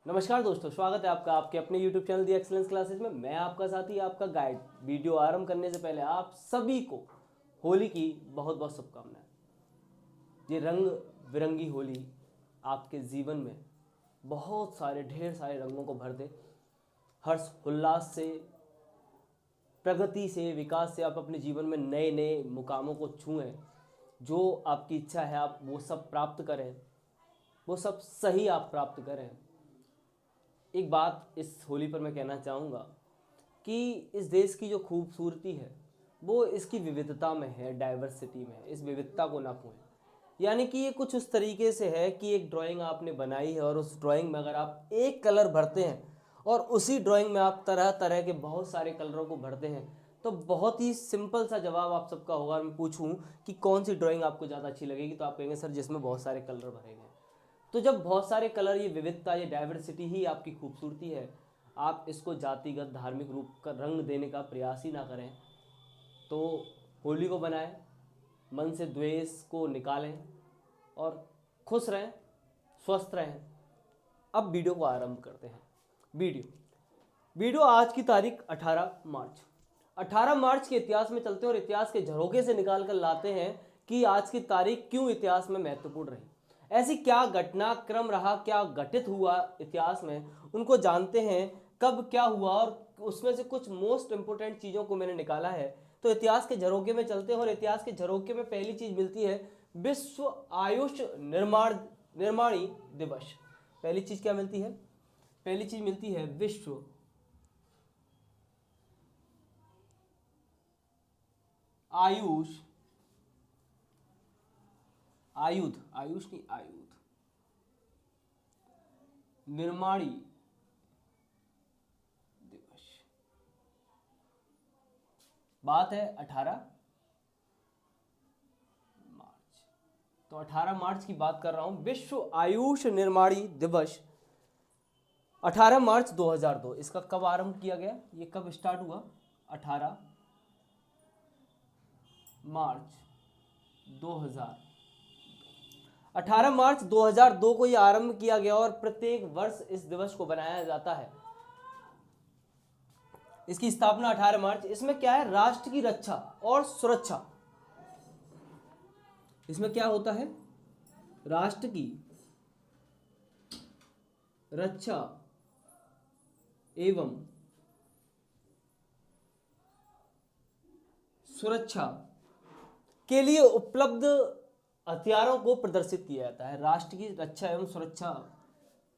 नमस्कार दोस्तों, स्वागत है आपका आपके अपने YouTube चैनल दी एक्सीलेंस क्लासेस में। मैं आपका साथी, आपका गाइड। वीडियो आरंभ करने से पहले आप सभी को होली की बहुत बहुत शुभकामनाएं। ये रंग बिरंगी होली आपके जीवन में बहुत सारे ढेर सारे रंगों को भर दे। हर्ष उल्लास से, प्रगति से, विकास से आप अपने जीवन में नए नए मुकामों को छुएं। जो आपकी इच्छा है आप वो सब प्राप्त करें, वो सब सही आप प्राप्त करें। एक बात इस होली पर मैं कहना चाहूँगा कि इस देश की जो खूबसूरती है वो इसकी विविधता में है, डाइवर्सिटी में है। इस विविधता को ना खोएं। यानी कि ये कुछ उस तरीके से है कि एक ड्राइंग आपने बनाई है और उस ड्राइंग में अगर आप एक कलर भरते हैं और उसी ड्राइंग में आप तरह तरह के बहुत सारे कलरों को भरते हैं तो बहुत ही सिंपल सा जवाब आप सबका होगा। मैं पूछूं कि कौन सी ड्राइंग आपको ज़्यादा अच्छी लगेगी तो आप कहेंगे सर जिसमें बहुत सारे कलर भरे गए। तो जब बहुत सारे कलर, ये विविधता, ये डाइवर्सिटी ही आपकी खूबसूरती है। आप इसको जातिगत धार्मिक रूप का रंग देने का प्रयास ही ना करें। तो होली को बनाएं, मन से द्वेष को निकालें और खुश रहें, स्वस्थ रहें। अब वीडियो को आरंभ करते हैं। वीडियो आज की तारीख 18 मार्च के इतिहास में चलते हैं और इतिहास के झरोखे से निकाल कर लाते हैं कि आज की तारीख क्यों इतिहास में महत्वपूर्ण रही। ऐसी क्या घटनाक्रम रहा, क्या घटित हुआ इतिहास में, उनको जानते हैं। कब क्या हुआ और उसमें से कुछ मोस्ट इंपोर्टेंट चीज़ों को मैंने निकाला है। तो इतिहास के झरोखे में चलते हैं और इतिहास के झरोखे में पहली चीज़ मिलती है विश्व आयुष निर्माणी दिवस। पहली चीज़ क्या मिलती है? पहली चीज़ मिलती है विश्व आयुष निर्माणी दिवस। बात है 18 मार्च। तो 18 मार्च की बात कर रहा हूं। विश्व आयुष निर्माणी दिवस 18 मार्च 2002। इसका कब आरंभ किया गया, ये कब स्टार्ट हुआ? 18 मार्च 2002 को यह आरंभ किया गया और प्रत्येक वर्ष इस दिवस को बनाया जाता है। इसकी स्थापना 18 मार्च। इसमें क्या है? राष्ट्र की रक्षा और सुरक्षा। इसमें क्या होता है? राष्ट्र की रक्षा एवं सुरक्षा के लिए उपलब्ध हथियारों को प्रदर्शित किया जाता है। राष्ट्र की रक्षा एवं सुरक्षा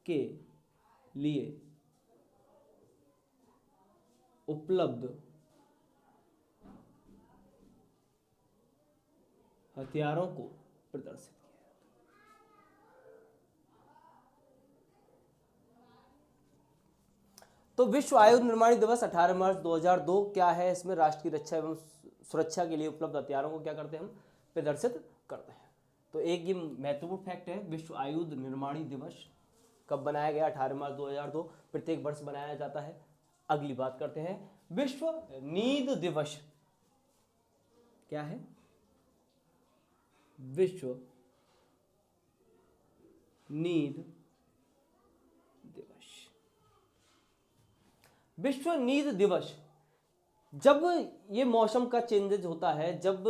के लिए उपलब्ध हथियारों को प्रदर्शित किया जाता है। तो विश्व आयुध निर्माणी दिवस 18 मार्च 2002 क्या है? इसमें राष्ट्र की रक्षा एवं सुरक्षा के लिए उपलब्ध हथियारों को क्या करते हैं? हम प्रदर्शित करते हैं। तो एक ये महत्वपूर्ण फैक्ट है, विश्व आयुध निर्माणी दिवस कब बनाया गया? 18 मार्च 2002। प्रत्येक वर्ष बनाया जाता है। अगली बात करते हैं, विश्व नींद दिवस क्या है? विश्व नींद दिवस। विश्व नींद दिवस जब ये मौसम का चेंजेज होता है, जब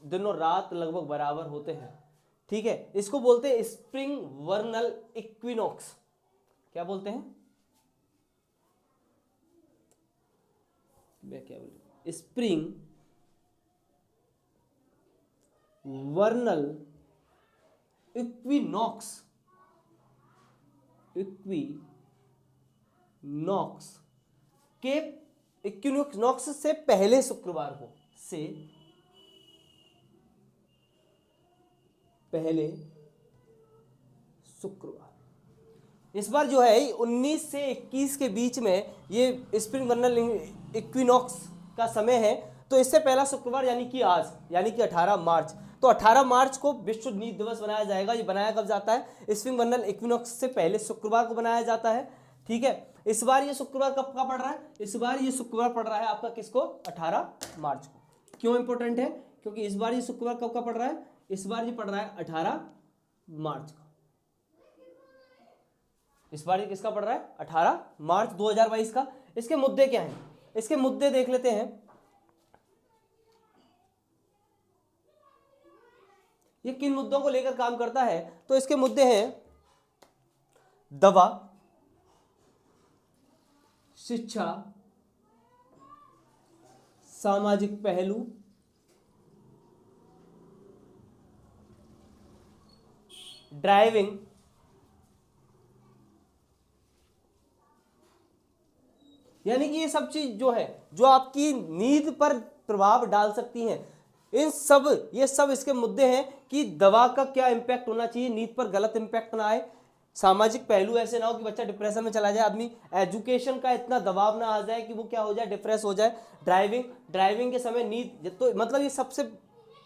दिन और रात लगभग बराबर होते हैं, ठीक है, इसको बोलते हैं स्प्रिंग वर्नल इक्विनॉक्स। क्या बोलते हैं? मैं क्या बोलूं? स्प्रिंग वर्नल इक्विनॉक्स के इक्विनॉक्स से पहले शुक्रवार को, से पहले शुक्रवार। इस बार जो है 19 से 21 के बीच में ये स्प्रिंग वर्नल इक्विनॉक्स का समय है। तो इससे पहला शुक्रवार यानी कि आज, यानी कि 18 मार्च। तो 18 मार्च को विश्व नींद दिवस बनाया जाएगा। ये बनाया कब जाता है? स्प्रिंग वर्नल इक्विनॉक्स से पहले शुक्रवार को बनाया जाता है। ठीक है, इस बार ये शुक्रवार कब का पड़ रहा है? इस बार ये शुक्रवार पड़ रहा है आपका किसको? 18 मार्च को। क्यों इंपॉर्टेंट है? क्योंकि इस बार ये शुक्रवार कब का पड़ रहा है? इस बार ये पड़ रहा है 18 मार्च का। इस बार ये किसका पढ़ रहा है? 18 मार्च 2022 का। इसके मुद्दे क्या हैं? इसके मुद्दे देख लेते हैं। ये किन मुद्दों को लेकर काम करता है? तो इसके मुद्दे हैं दवा, शिक्षा, सामाजिक पहलू, ड्राइविंग, यानी कि ये सब चीज जो है जो आपकी नींद पर प्रभाव डाल सकती हैं, ये सब इसके मुद्दे हैं कि दवा का क्या इंपैक्ट होना चाहिए, नींद पर गलत इंपैक्ट ना आए। सामाजिक पहलू ऐसे ना हो कि बच्चा डिप्रेशन में चला जाए, आदमी एजुकेशन का इतना दबाव ना आ जाए कि वो क्या हो जाए, डिप्रेस हो जाए। ड्राइविंग के समय नींद, तो मतलब ये सबसे,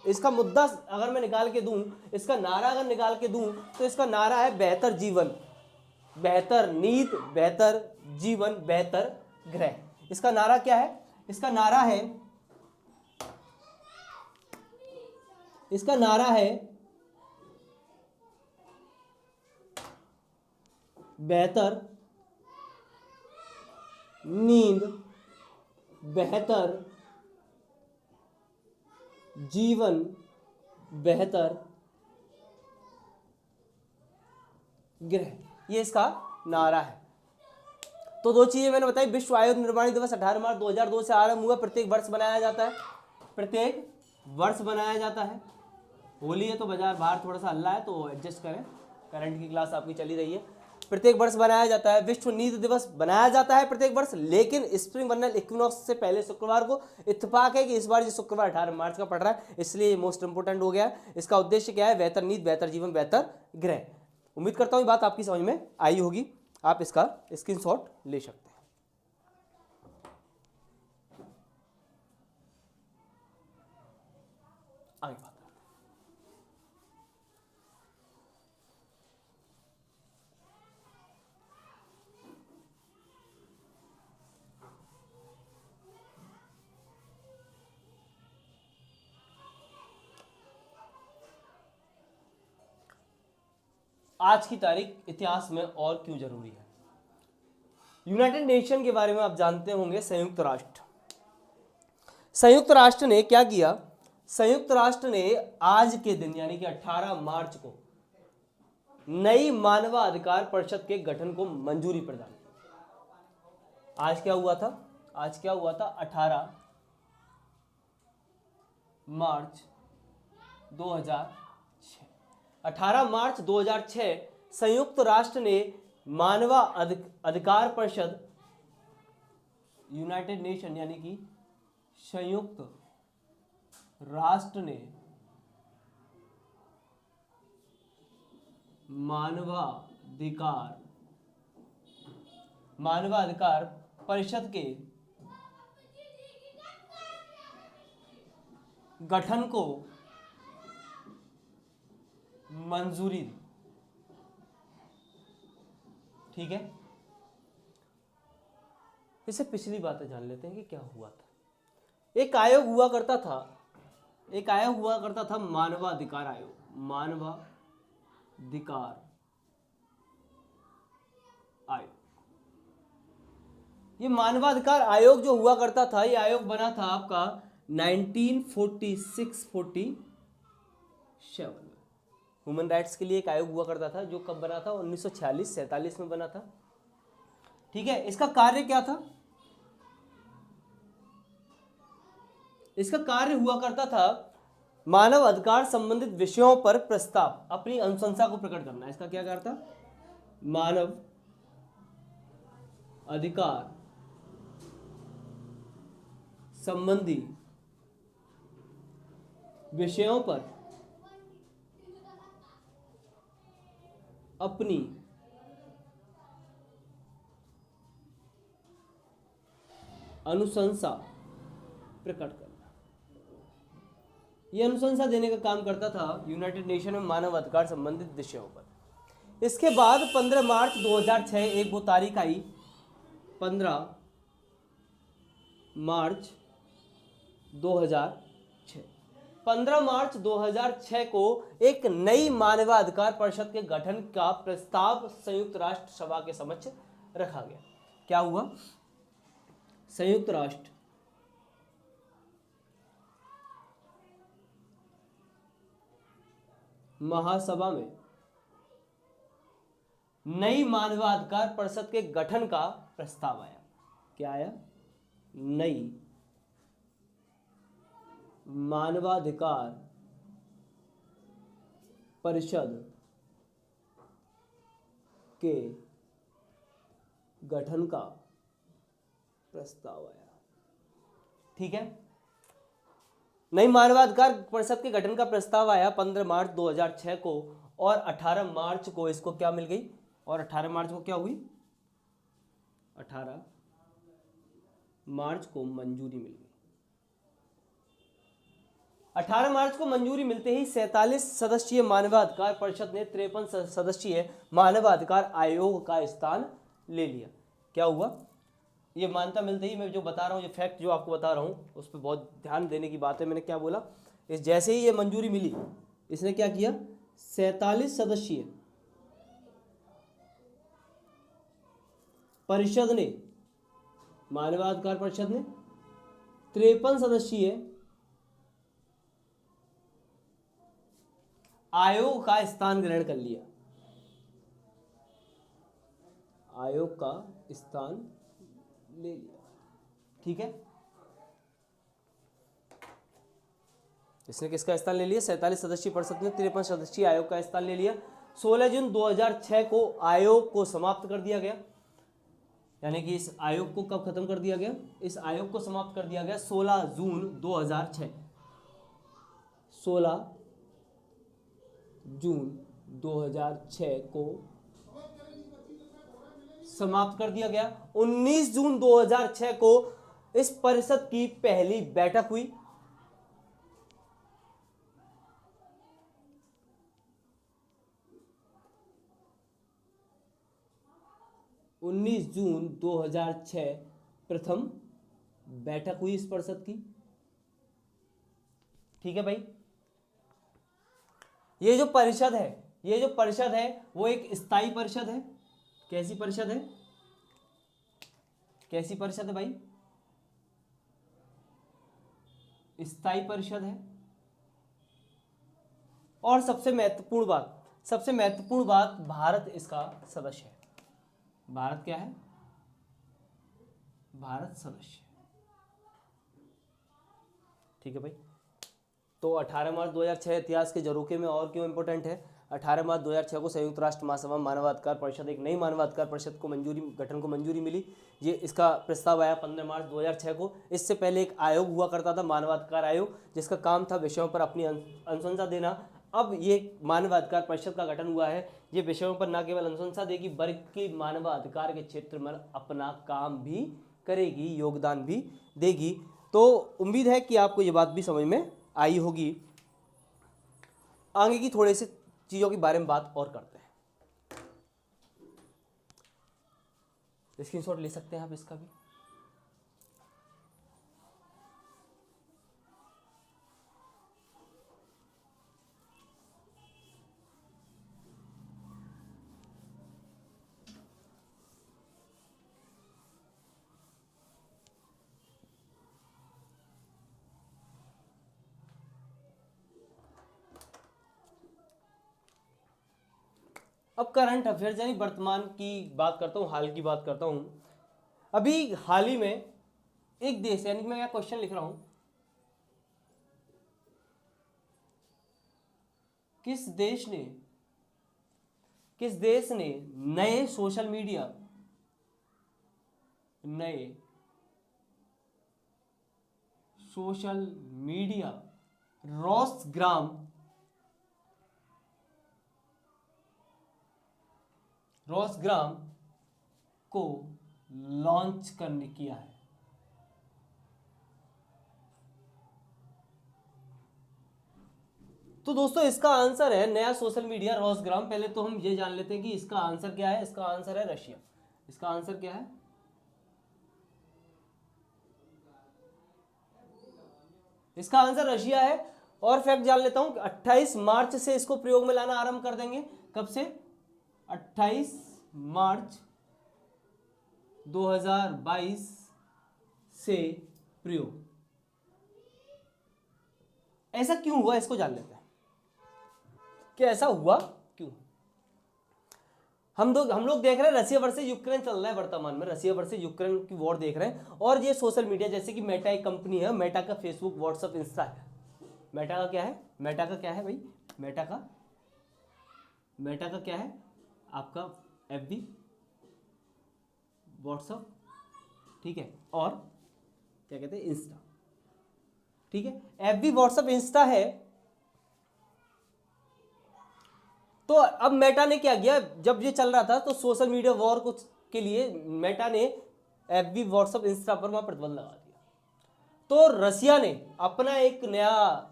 इसका मुद्दा अगर मैं निकाल के दूं, इसका नारा अगर निकाल के दूं, तो इसका नारा है बेहतर जीवन, बेहतर नींद, बेहतर जीवन, बेहतर ग्रह। इसका नारा क्या है? इसका नारा है बेहतर नींद, बेहतर जीवन, बेहतर ग्रह, ये इसका नारा है। तो दो चीजें मैंने बताई। विश्व आयुर्वेद निर्माण दिवस 18 मार्च 2002 से आरंभ हुआ, प्रत्येक वर्ष बनाया जाता है। होली है तो बाहर थोड़ा सा हल्ला है तो एडजस्ट करें, करंट की क्लास आपकी चली रही है। प्रत्येक वर्ष बनाया जाता है। विश्व नींद दिवस बनाया जाता है प्रत्येक वर्ष, लेकिन स्प्रिंग वनल इक्विनॉक्स से पहले शुक्रवार को। इत्तेफाक है कि इस बार ये शुक्रवार 18 मार्च का पड़ रहा है, इसलिए ये मोस्ट इंपोर्टेंट हो गया है। इसका उद्देश्य क्या है? बेहतर नींद, बेहतर जीवन, बेहतर ग्रह। उम्मीद करता हूँ ये बात आपकी समझ में आई होगी। आप इसका स्क्रीनशॉट ले सकते हैं। आगे बात, आज की तारीख इतिहास में और क्यों जरूरी है? यूनाइटेड नेशन के बारे में आप जानते होंगे। संयुक्त राष्ट्र ने क्या किया? संयुक्त राष्ट्र ने आज के दिन यानी कि 18 मार्च को नई मानवाधिकार परिषद के गठन को मंजूरी प्रदान की। आज क्या हुआ था? 18 मार्च 2006। 18 मार्च 2006 संयुक्त राष्ट्र ने मानवाधिकार परिषद, यूनाइटेड नेशन यानी कि संयुक्त राष्ट्र ने मानवाधिकार परिषद के गठन को मंजूरी दी। ठीक है, इससे पिछली बातें जान लेते हैं कि क्या हुआ था। एक आयोग हुआ करता था मानवाधिकार आयोग। ये मानवाधिकार आयोग जो हुआ करता था, ये आयोग बना था आपका 1946-47 में। ह्यूमन राइट्स के लिए एक आयोग हुआ करता था जो कब बना था? 1946-47 में बना था। ठीक है, इसका कार्य क्या था? इसका कार्य हुआ करता था मानव अधिकार संबंधित विषयों पर प्रस्ताव, अपनी अनुशंसा को प्रकट करना। इसका क्या कार्य था? मानव अधिकार संबंधी विषयों पर अपनी अनुशंसा प्रकट करना। यह अनुशंसा देने का काम करता था यूनाइटेड नेशन में मानव अधिकार संबंधित विषयों पर। इसके बाद 15 मार्च 2006 एक वो तारीख आई, 15 मार्च 2006। 15 मार्च 2006 को एक नई मानवाधिकार परिषद के गठन का प्रस्ताव संयुक्त राष्ट्र सभा के समक्ष रखा गया। क्या हुआ? संयुक्त राष्ट्र महासभा में नई मानवाधिकार परिषद के गठन का प्रस्ताव आया। क्या आया? नई मानवाधिकार परिषद के गठन का प्रस्ताव आया। ठीक है, नई मानवाधिकार परिषद के गठन का प्रस्ताव आया 15 मार्च 2006 को, और 18 मार्च को इसको क्या मिल गई? और 18 मार्च को क्या हुई? 18 मार्च को मंजूरी मिल गई। 18 मार्च को मंजूरी मिलते ही 47 सदस्यीय मानवाधिकार परिषद ने 53 सदस्यीय मानवाधिकार आयोग का स्थान ले लिया। क्या हुआ? ये मान्यता मिलते ही, मैं जो बता रहा हूँ, ये फैक्ट जो आपको बता रहा हूँ, उस पर बहुत ध्यान देने की बात है। मैंने क्या बोला? इस जैसे ही ये मंजूरी मिली, इसने क्या किया? 47 सदस्यीय परिषद ने, मानवाधिकार परिषद ने 53 सदस्यीय आयोग का स्थान ग्रहण कर लिया। आयोग का स्थान ले लिया। ठीक है, इसने किसका स्थान ले लिया? 47 सदस्यीय परिषद ने 53 सदस्यीय आयोग का स्थान ले लिया। 16 जून 2006 को आयोग को समाप्त कर दिया गया। यानी कि इस आयोग को कब खत्म कर दिया गया? इस आयोग को समाप्त कर दिया गया 16 जून 2006। 16 जून 2006 को समाप्त कर दिया गया। 19 जून 2006 को इस परिषद की पहली बैठक हुई। जून 2006 प्रथम बैठक हुई इस परिषद की। ठीक है भाई, ये जो परिषद है वो एक स्थायी परिषद है। कैसी परिषद है? कैसी परिषद है भाई? स्थायी परिषद है। और सबसे महत्वपूर्ण बात, भारत इसका सदस्य है। भारत क्या है? भारत सदस्य। ठीक है भाई, तो 18 मार्च 2006 इतिहास के झरोखे में और क्यों इंपॉर्टेंट है? 18 मार्च 2006 को संयुक्त राष्ट्र महासभा मानवाधिकार परिषद, एक नई मानवाधिकार परिषद को गठन को मंजूरी मिली। ये इसका प्रस्ताव आया 15 मार्च 2006 को। इससे पहले एक आयोग हुआ करता था, मानवाधिकार आयोग, जिसका काम था विषयों पर अपनी अनुशंसा देना। अब ये मानवाधिकार परिषद का गठन हुआ है, ये विषयों पर न केवल अनुशंसा देगी बल्कि मानवाधिकार के क्षेत्र में अपना काम भी करेगी, योगदान भी देगी। तो उम्मीद है कि आपको ये बात भी समझ में आई होगी। आगे की थोड़े से चीज़ों के बारे में बात और करते हैं। स्क्रीनशॉट ले सकते हैं आप इसका भी। अब करंट अफेयर्स यानी वर्तमान की बात करता हूँ, हाल की बात करता हूँ। अभी हाल ही में एक देश, यानी मैं यहाँ क्वेश्चन लिख रहा हूँ, किस देश ने नए सोशल मीडिया रोसग्राम को लॉन्च करने किया है? तो दोस्तों इसका आंसर है नया सोशल मीडिया रोसग्राम। पहले तो हम ये जान लेते हैं कि इसका आंसर क्या है। इसका आंसर है रशिया। इसका आंसर क्या है? इसका आंसर रशिया है। और फैक्ट जान लेता हूं कि 28 मार्च से इसको प्रयोग में लाना आरंभ कर देंगे। कब से? 28 मार्च 2022 से प्रयोग। ऐसा क्यों हुआ इसको जान लेते हैं कि ऐसा हुआ क्यों। हम लोग देख रहे हैं रशिया वर्सेस यूक्रेन चल रहा है वर्तमान में, रशिया वर्सेस यूक्रेन की वॉर देख रहे हैं। और ये सोशल मीडिया जैसे कि मेटा एक कंपनी है, मेटा का फेसबुक, व्हाट्सएप, इंस्टा है। मेटा का क्या है? मेटा का क्या है भाई? मेटा का क्या है? आपका एफबी, व्हाट्सएप, ठीक है, और क्या कहते हैं, इंस्टा, ठीक है। एफबी, व्हाट्सएप, इंस्टा है। तो अब मेटा ने क्या किया, जब ये चल रहा था तो सोशल मीडिया वॉर कुछ के लिए मेटा ने एफबी, व्हाट्सएप, इंस्टा पर वहां प्रतिबंध लगा दिया। तो रशिया ने अपना एक नया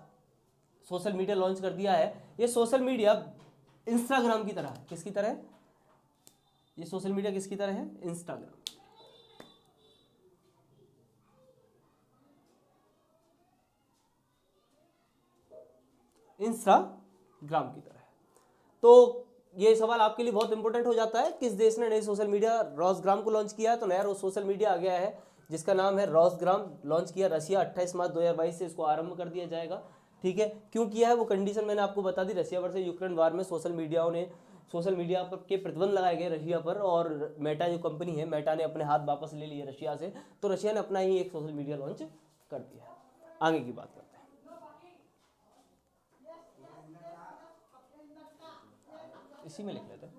सोशल मीडिया लॉन्च कर दिया है। ये सोशल मीडिया इंस्टाग्राम की तरह है। किसकी तरह है ये सोशल मीडिया? किसकी तरह है? इंस्टाग्राम। इंस्टाग्राम की तरह है। तो ये सवाल आपके लिए बहुत इंपॉर्टेंट हो जाता है, किस देश ने नई सोशल मीडिया रोसग्राम को लॉन्च किया है? तो नया सोशल मीडिया आ गया है जिसका नाम है रोसग्राम, लॉन्च किया रशिया। 28 मार्च 2022 से इसको आरंभ कर दिया जाएगा, ठीक है। क्यों किया है वो कंडीशन मैंने आपको बता दी। रशिया वर्सेस यूक्रेन वार में सोशल मीडिया पर के प्रतिबंध लगाए गए रशिया पर, और मेटा जो कंपनी है, मेटा ने अपने हाथ वापस ले लिए रशिया से। तो रशिया ने अपना ही एक सोशल मीडिया लॉन्च कर दिया है। आगे की बात करते हैं। इसी में लिख लेते हैं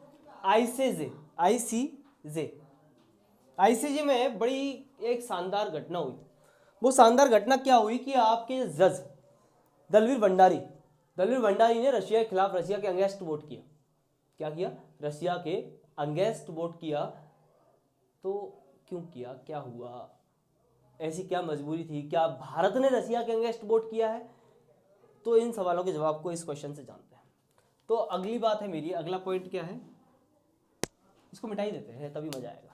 आईसीजे में बड़ी एक शानदार घटना हुई। वो शानदार घटना क्या हुई कि आपके जज दलवीर भंडारी ने रशिया के खिलाफ, रशिया के अगेंस्ट वोट किया। क्या किया? रशिया के अगेंस्ट वोट किया। तो क्यों किया? क्या हुआ? ऐसी क्या मजबूरी थी? क्या भारत ने रशिया के अगेंस्ट वोट किया है? तो इन सवालों के जवाब को इस क्वेश्चन से जानते हैं। तो अगली बात है मेरी, अगला पॉइंट क्या है? इसको मिटा ही देते हैं तभी मजा आएगा।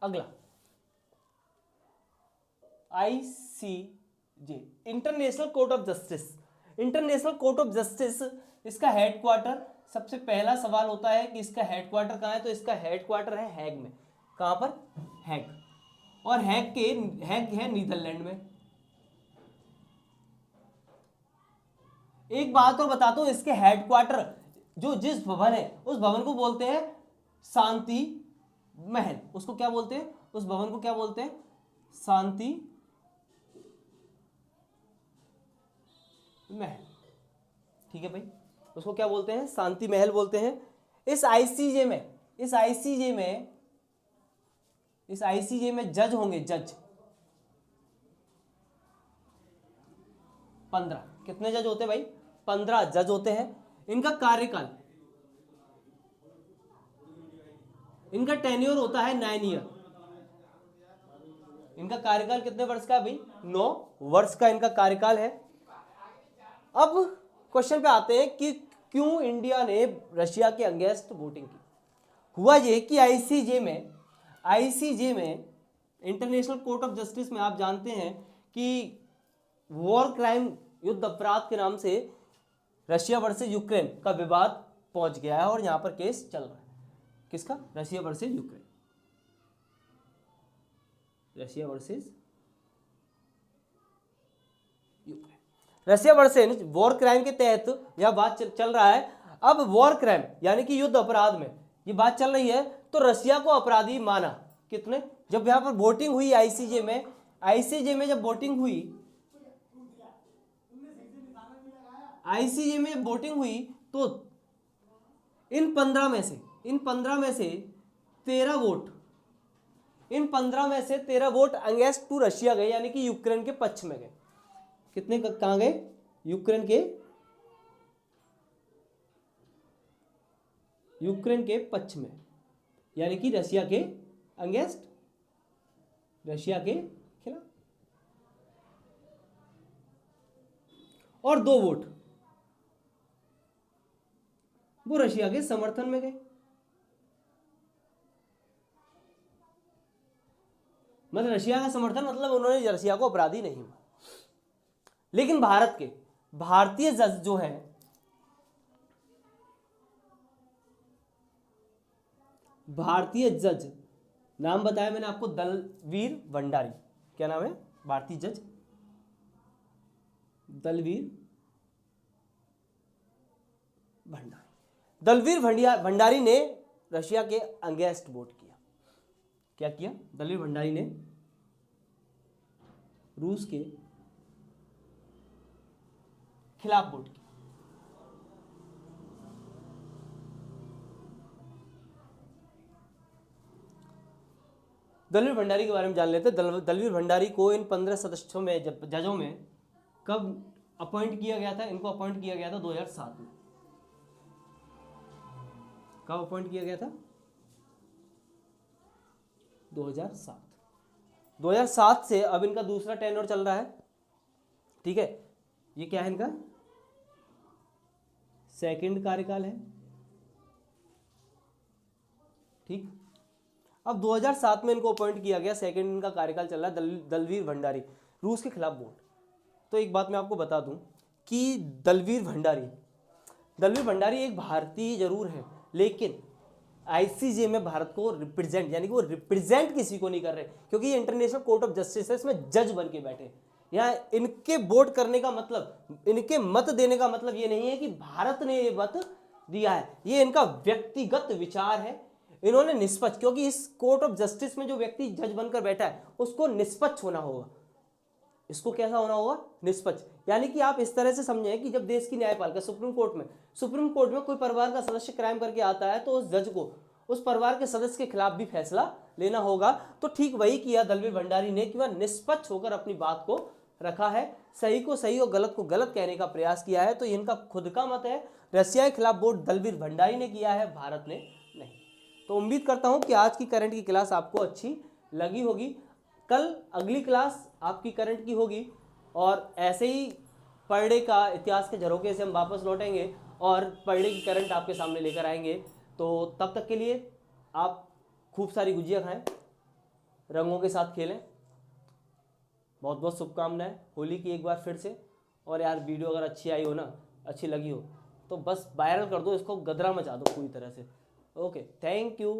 अगला ICJ, international court of justice. International court of justice, इसका हेडक्वार्टर, सबसे पहला सवाल होता है कि इसका हेडक्वार्टर कहाँ है? तो इसका हेडक्वार्टर है हैग में। कहां पर? हैग। और हैग है नीदरलैंड में। एक बात और बताता हूं, इसके हेडक्वार्टर जिस भवन है उस भवन को बोलते हैं शांति महल। उसको क्या बोलते हैं? उस भवन को क्या बोलते हैं? शांति महल, ठीक है भाई। उसको क्या बोलते हैं? शांति महल बोलते हैं। इस आईसीजे में जज होंगे, जज 15। कितने जज होते हैं भाई? 15 जज होते हैं। इनका कार्यकाल, इनका टेन्योर होता है 9 ईयर। इनका कार्यकाल कितने वर्ष का है भाई? 9 वर्ष का इनका कार्यकाल है। अब क्वेश्चन पे आते हैं कि क्यों इंडिया ने रशिया के अगेंस्ट वोटिंग की। हुआ ये कि आईसीजे में इंटरनेशनल कोर्ट ऑफ जस्टिस में आप जानते हैं कि वॉर क्राइम, युद्ध अपराध के नाम से रशिया वर्सेस यूक्रेन का विवाद पहुंच गया है और यहां पर केस चल रहा है। किसका? Russia versus Ukraine. Russia versus war crime के तहत यह बात चल रहा है। अब वॉर क्राइम यानी कि युद्ध अपराध में ये बात चल रही है, तो रशिया को अपराधी माना। कितने? जब यहां पर वोटिंग हुई आईसीजे में जब वोटिंग हुई, आईसीजे में वोटिंग हुई, तो इन 15 में से 13 वोट, इन 15 में से 13 वोट अगेंस्ट टू रशिया गए, यानी कि यूक्रेन के पक्ष में गए। कितने कहां गए? यूक्रेन के पक्ष में, यानी कि रशिया के अगेंस्ट, रशिया के खिलाफ। और 2 वोट वो रशिया के समर्थन में गए। मतलब रशिया का समर्थन, मतलब उन्होंने रशिया को अपराधी नहीं माना। लेकिन भारत के भारतीय जज जो हैं, भारतीय जज, नाम बताया मैंने आपको, दलवीर भंडारी। क्या नाम है भारतीय जज? दलवीर भंडारी। दलवीर भंडारी ने रशिया के अगेंस्ट वोट किया। क्या किया? दलवीर भंडारी ने रूस के खिलाफ वोट किया। दलवीर भंडारी के बारे में जान लेते हैं। दलवीर भंडारी को इन 15 सदस्यों में, जजों में कब अपॉइंट किया गया था? इनको अपॉइंट किया गया था 2007 में। कब अपॉइंट किया गया था? 2007। 2007 से अब इनका दूसरा टेन्योर चल रहा है। ठीक है, ये क्या है? इनका सेकंड कार्यकाल है। ठीक, अब 2007 में इनको अपॉइंट किया गया, सेकंड इनका कार्यकाल चल रहा है। दलवीर भंडारी, रूस के खिलाफ वोट। तो एक बात मैं आपको बता दूं कि दलवीर भंडारी एक भारतीय जरूर है, लेकिन आईसीजे में भारत को रिप्रेजेंट, यानी कि वो रिप्रेजेंट किसी को नहीं कर रहे, क्योंकि ये इंटरनेशनल कोर्ट ऑफ जस्टिस है, इसमें जज बन के बैठे। यहाँ इनके वोट करने का मतलब, इनके मत देने का मतलब ये नहीं है कि भारत ने ये मत दिया है, ये इनका व्यक्तिगत विचार है। इन्होंने निष्पक्ष, क्योंकि इस कोर्ट ऑफ जस्टिस में जो व्यक्ति जज बनकर बैठा है उसको निष्पक्ष होना होगा। इसको कैसा होना होगा? निष्पक्ष। यानी कि आप इस तरह से समझें कि जब देश की न्यायपालिका सुप्रीम कोर्ट में कोई परिवार का सदस्य क्राइम करके आता है तो उस जज को उस परिवार के सदस्य के खिलाफ भी फैसला लेना होगा। तो ठीक वही किया दलवीर भंडारी ने कि वह निष्पक्ष होकर अपनी बात को रखा है, सही को सही और गलत को गलत कहने का प्रयास किया है। तो इनका खुद का मत है। रशिया के खिलाफ वोट दलवीर भंडारी ने किया है, भारत ने नहीं। तो उम्मीद करता हूं कि आज की करंट की क्लास आपको अच्छी लगी होगी। कल अगली क्लास आपकी करंट की होगी और ऐसे ही पर डे का इतिहास के झरोखे से हम वापस लौटेंगे और पर डे की करंट आपके सामने लेकर आएंगे। तो तब तक के लिए आप खूब सारी गुजिया खाएं, रंगों के साथ खेलें। बहुत बहुत शुभकामनाएं होली की एक बार फिर से। और यार वीडियो अगर अच्छी आई हो ना, अच्छी लगी हो, तो बस वायरल कर दो इसको, गदरा मचा दो पूरी तरह से। Okay, thank you.